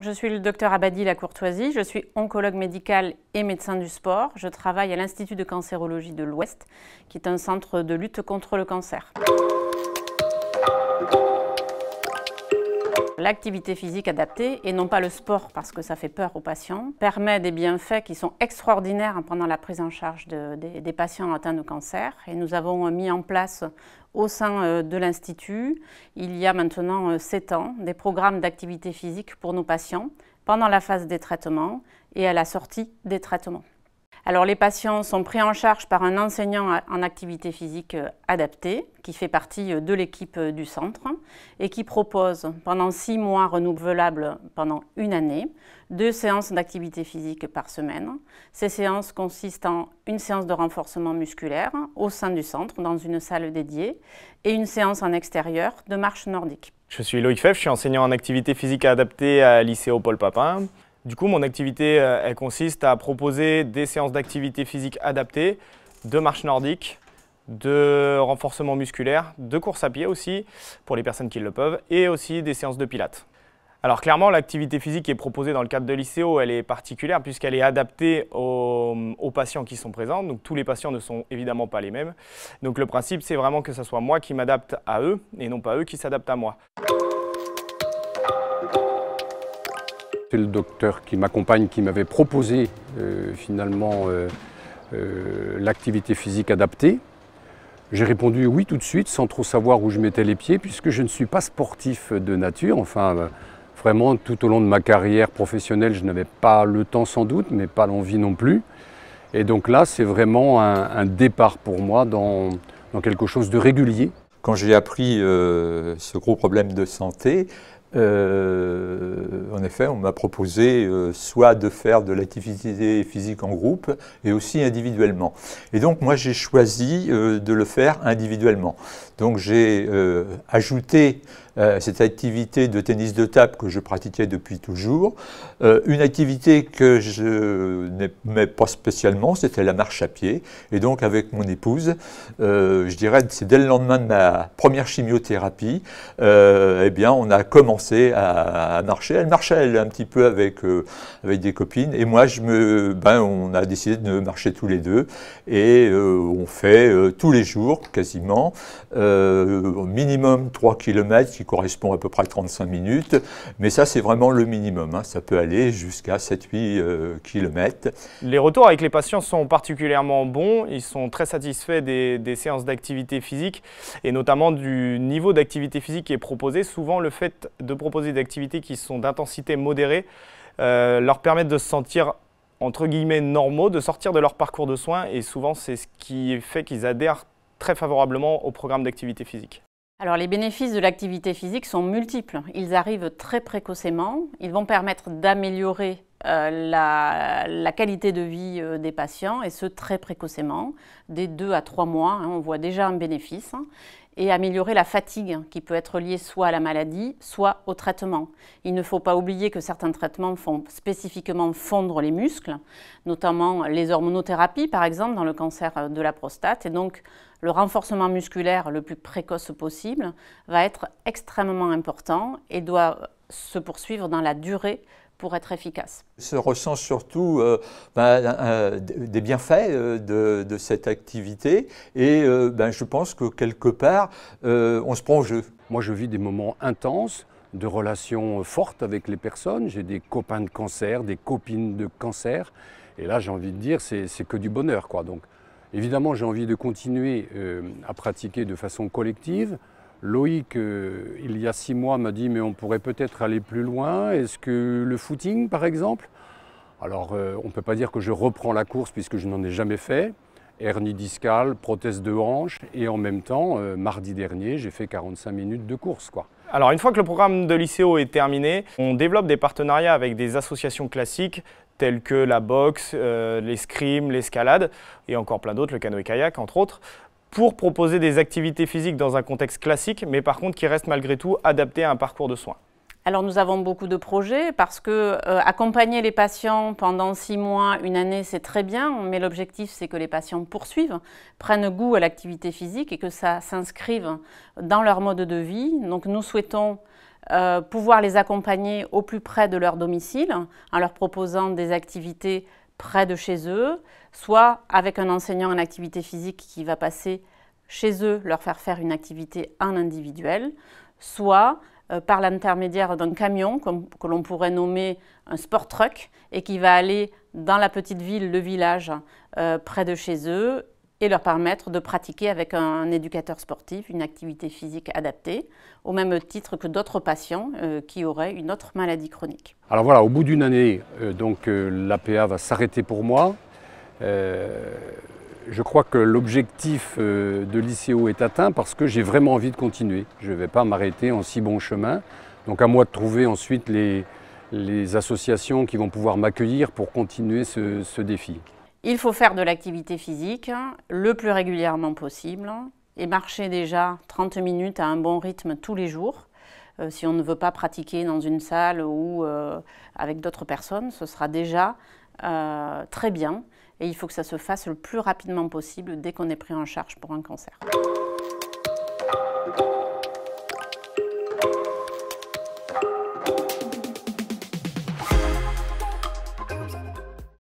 Je suis le docteur Abadi Lacourtoisie, je suis oncologue médical et médecin du sport. Je travaille à l'Institut de cancérologie de l'Ouest, qui est un centre de lutte contre le cancer. L'activité physique adaptée, et non pas le sport parce que ça fait peur aux patients, permet des bienfaits qui sont extraordinaires pendant la prise en charge des patients atteints de cancer. Et nous avons mis en place au sein de l'Institut, il y a maintenant 7 ans, des programmes d'activité physique pour nos patients pendant la phase des traitements et à la sortie des traitements. Alors les patients sont pris en charge par un enseignant en activité physique adaptée qui fait partie de l'équipe du centre et qui propose pendant 6 mois renouvelables pendant 1 année 2 séances d'activité physique par semaine. Ces séances consistent en une séance de renforcement musculaire au sein du centre dans une salle dédiée et une séance en extérieur de marche nordique. Je suis Loïc Fèvre, je suis enseignant en activité physique adaptée à Lycéo Paul Papin. Du coup, mon activité, elle consiste à proposer des séances d'activité physique adaptée, de marche nordique, de renforcement musculaire, de course à pied aussi, pour les personnes qui le peuvent, et aussi des séances de pilates. Alors clairement, l'activité physique qui est proposée dans le cadre de Lycéo, elle est particulière puisqu'elle est adaptée aux patients qui sont présents. Donc tous les patients ne sont évidemment pas les mêmes. Donc le principe, c'est vraiment que ce soit moi qui m'adapte à eux et non pas eux qui s'adaptent à moi. C'est le docteur qui m'accompagne qui m'avait proposé finalement l'activité physique adaptée. J'ai répondu oui tout de suite sans trop savoir où je mettais les pieds puisque je ne suis pas sportif de nature. Enfin, vraiment tout au long de ma carrière professionnelle, je n'avais pas le temps sans doute, mais pas l'envie non plus. Et donc là, c'est vraiment un départ pour moi dans quelque chose de régulier. Quand j'ai appris ce gros problème de santé, en effet, on m'a proposé soit de faire de l'activité physique en groupe et aussi individuellement. Et donc moi j'ai choisi de le faire individuellement. Donc j'ai ajouté cette activité de tennis de table que je pratiquais depuis toujours. Une activité que je n'aimais pas spécialement, c'était la marche à pied. Et donc avec mon épouse, je dirais c'est dès le lendemain de ma première chimiothérapie, eh bien on a commencé à marcher. Elle marchait elle, un petit peu avec des copines. Et moi on a décidé de marcher tous les deux. Et on fait tous les jours quasiment, au minimum 3 km qui correspond à peu près à 35 minutes, mais ça c'est vraiment le minimum, hein. Ça peut aller jusqu'à 7-8 km. Les retours avec les patients sont particulièrement bons, ils sont très satisfaits des séances d'activité physique et notamment du niveau d'activité physique qui est proposé. Souvent le fait de proposer des activités qui sont d'intensité modérée leur permet de se sentir entre guillemets normaux, de sortir de leur parcours de soins et souvent c'est ce qui fait qu'ils adhèrent très favorablement au programme d'activité physique. Alors les bénéfices de l'activité physique sont multiples. Ils arrivent très précocement, ils vont permettre d'améliorer la qualité de vie des patients et ce très précocement, dès 2 à 3 mois, on voit déjà un bénéfice, et améliorer la fatigue qui peut être liée soit à la maladie, soit au traitement. Il ne faut pas oublier que certains traitements font spécifiquement fondre les muscles, notamment les hormonothérapies par exemple dans le cancer de la prostate, et donc le renforcement musculaire le plus précoce possible va être extrêmement important et doit se poursuivre dans la durée pour être efficace. Se ressent surtout des bienfaits de cette activité et je pense que quelque part on se prend au jeu. Moi je vis des moments intenses, de relations fortes avec les personnes. J'ai des copains de cancer, des copines de cancer et là j'ai envie de dire c'est que du bonheur, quoi. Donc évidemment j'ai envie de continuer à pratiquer de façon collective. Loïc, il y a 6 mois, m'a dit « mais on pourrait peut-être aller plus loin, est-ce que le footing par exemple ?» Alors on ne peut pas dire que je reprends la course puisque je n'en ai jamais fait. Hernie discale, prothèse de hanche et en même temps, mardi dernier, j'ai fait 45 minutes de course, quoi. Alors une fois que le programme de Lycéo est terminé, on développe des partenariats avec des associations classiques telles que la boxe, l'escrime, l'escalade et encore plein d'autres, le canoë-kayak entre autres, pour proposer des activités physiques dans un contexte classique, mais par contre qui restent malgré tout adaptés à un parcours de soins. Alors nous avons beaucoup de projets parce que accompagner les patients pendant 6 mois, 1 année, c'est très bien, mais l'objectif c'est que les patients poursuivent, prennent goût à l'activité physique et que ça s'inscrive dans leur mode de vie. Donc nous souhaitons pouvoir les accompagner au plus près de leur domicile en leur proposant des activités près de chez eux, soit avec un enseignant en activité physique qui va passer chez eux, leur faire une activité en individuel, soit par l'intermédiaire d'un camion que l'on pourrait nommer un sport truck et qui va aller dans la petite ville, le village, près de chez eux et leur permettre de pratiquer avec un éducateur sportif une activité physique adaptée, au même titre que d'autres patients qui auraient une autre maladie chronique. Alors voilà, au bout d'une année, l'APA va s'arrêter pour moi. Je crois que l'objectif de l'ICO est atteint parce que j'ai vraiment envie de continuer. Je ne vais pas m'arrêter en si bon chemin. Donc à moi de trouver ensuite les associations qui vont pouvoir m'accueillir pour continuer ce défi. Il faut faire de l'activité physique le plus régulièrement possible et marcher déjà 30 minutes à un bon rythme tous les jours. Si on ne veut pas pratiquer dans une salle ou avec d'autres personnes, ce sera déjà très bien. Et il faut que ça se fasse le plus rapidement possible dès qu'on est pris en charge pour un cancer.